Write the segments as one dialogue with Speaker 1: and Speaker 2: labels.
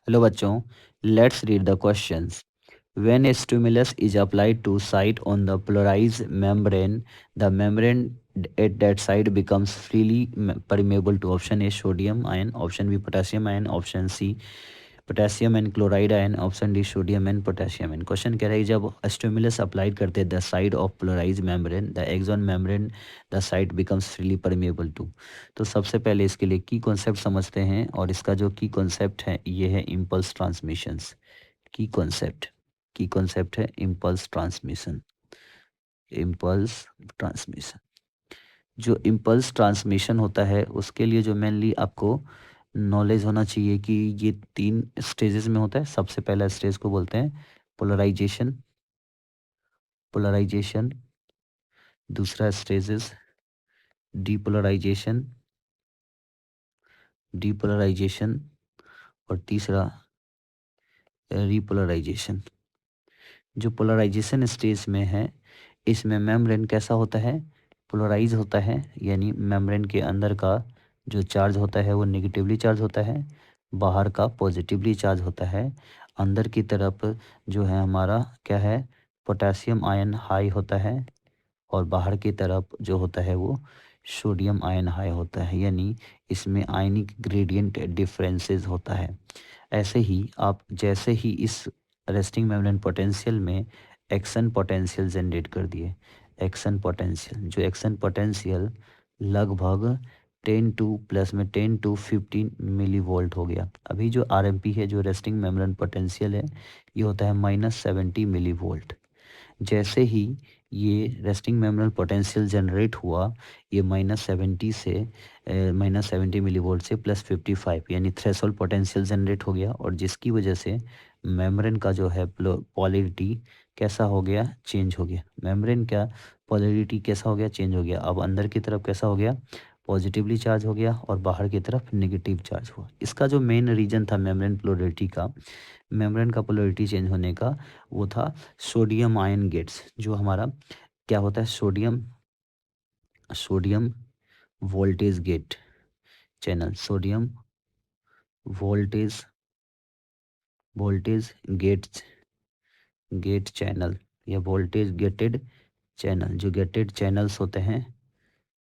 Speaker 1: Hello बच्चों, let's read the questions. When a stimulus is applied to site on the polarized membrane, the membrane at that site becomes freely permeable to option A sodium ion, option B potassium ion, option C potassium and chloride ion, option D sodium and potassium ion. Question कह रहा है जब stimulus applied करते हैं the side of polarise membrane the axon membrane the site becomes freely permeable to. तो सबसे पहले इसके लिए की कॉन्सेप्ट समझते हैं और इसका जो की कॉन्सेप्ट है ये है इम्पल्स ट्रांसमिशंस. की कॉन्सेप्ट की कॉन्सेप्ट है इम्पल्स ट्रांसमिशन. इम्पल्स ट्रांसमिशन जो इम्पल्स ट्रांसमिशन होता है उसके लिए जो मेनली आपको नॉलेज होना चाहिए कि ये 3 स्टेजेस में होता है. सबसे पहला स्टेज को बोलते हैं पोलराइजेशन. पोलराइजेशन. दूसरा स्टेजेस डीपोलराइजेशन. डीपोलराइजेशन. और तीसरा रीपोलराइजेशन. जो पोलराइजेशन स्टेज में है इसमें मेम्ब्रेन कैसा होता है, पोलराइज होता है, यानी मेम्ब्रेन के अंदर का जो चार्ज होता है वो नेगेटिवली चार्ज होता है, बाहर का पॉजिटिवली चार्ज होता है. अंदर की तरफ जो है हमारा क्या है, पोटेशियम आयन हाई होता है और बाहर की तरफ जो होता है वो सोडियम आयन हाई होता है, यानी इसमें आयनिक ग्रेडियंट डिफरेंसेस होता है. ऐसे ही आप जैसे ही इस रेस्टिंग मेम्ब्रेन पोटेंशियल में एक्शन पोटेंशियल जनरेट कर दिए. एक्शन पोटेंशियल, जो एक्शन पोटेंशियल लगभग 10 टू प्लस में 10 टू 15 मिली वोल्ट हो गया. अभी जो आरएमपी है, जो रेस्टिंग मेम्ब्रेन पोटेंशियल है, ये होता है -70 मिली वोल्ट. जैसे ही ये रेस्टिंग मेम्ब्रेन पोटेंशियल जनरेट हुआ, ये -70 से -70 मिली वोल्ट से +55 यानी थ्रेशोल्ड पोटेंशियल जनरेट हो गया, और जिसकी वजह से मेम्ब्रेन का जो है पोलैरिटी कैसा हो गया, चेंज हो गया. मेम्ब्रेन का पोलैरिटी कैसा हो गया, चेंज हो गया. अब अंदर की तरफ कैसा हो गया, पॉजिटिवली चार्ज हो गया और बाहर की तरफ नेगेटिव चार्ज हुआ. इसका जो मेन रीजन था मेम्ब्रेन पोलैरिटी का, मेम्ब्रेन का पोलैरिटी चेंज होने का, वो था सोडियम आयन गेट्स. जो हमारा क्या होता है, sodium sodium voltage gate channel. Sodium voltage voltage gate gate channel या वोल्टेज गेटेड चैनल. जो गेटेड चैनल्स होते हैं,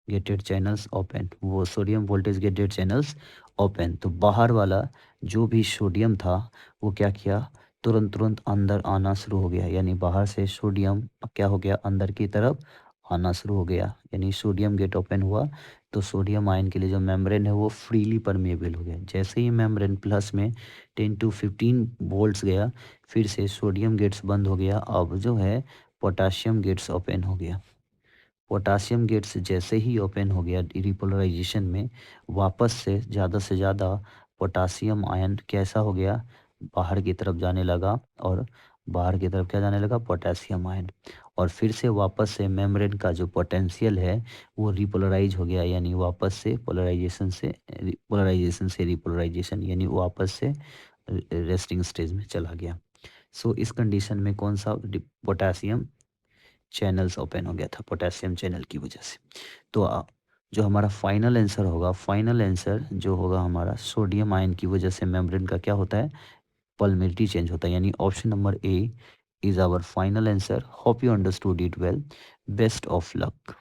Speaker 1: गेटेड चैनल्स ओपन, वो sodium voltage gated channels open. तो बाहर वाला जो भी सोडियम था वो क्या किया, तुरंत तुरंत अंदर आना शुरू हो गया, यानी बाहर से सोडियम अब क्या हो गया, अंदर की तरफ आना शुरू हो गया, यानी सोडियम गेट ओपन हुआ. तो सोडियम आयन के लिए जो मेम्ब्रेन है वो फ्रीली परमेबल हो गया. जैसे ही मेम्ब्रेन प्लस में 10 टू 15 वोल्ट्स गया, फिर से सोडियम गेट्स बंद हो गया. अब जो है पोटाशियम गेट्स ओपन हो गया. पोटाशियम गेट्स जैसे ही ओपन हो गया रिपोलराइजेशन में, वापस से ज़्यादा पोटाशियम आयन कैसा हो गया, बाहर की तरफ जाने लगा. और बाहर की तरफ क्या जाने लगा, पोटेशियम आयन. और फिर से वापस से मेम्ब्रेन का जो पोटेंशियल है वो रिपोलराइज हो गया, यानी वापस से पोलराइजेशन से रिपोलराइजेशन, यानी वापस से रेस्टिंग स्टेज में चला गया. सो इस कंडीशन में कौन सा पोटेशियम चैनल्स ओपन हो गया था, पोटेशियम चैनल की वजह से. तो जो हमारा फाइनल आंसर होगा, फाइनल आंसर जो होगा हमारा, सोडियम आयन की वजह से मेम्ब्रेन का क्या होता है, पॉलिमेरिटी चेंज होता है. यानी option number A is our final answer. Hope you understood it well. Best of luck.